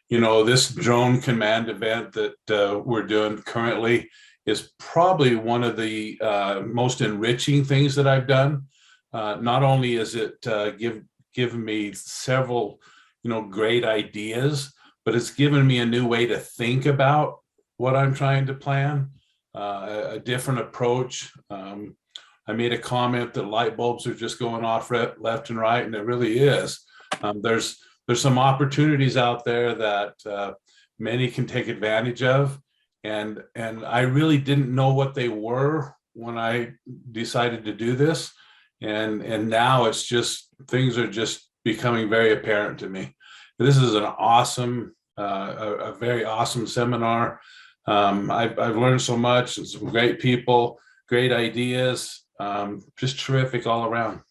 This drone command event that we're doing currently is probably one of the most enriching things that I've done. Not only is it given me several, great ideas, but it's given me a new way to think about what I'm trying to plan, a different approach. I made a comment that light bulbs are just going off left and right, and it really is. There's some opportunities out there that many can take advantage of, and I really didn't know what they were when I decided to do this, and now it's just things are just becoming very apparent to me. This is an awesome, a very awesome seminar. I've learned so much, and some great people, great ideas, just terrific all around.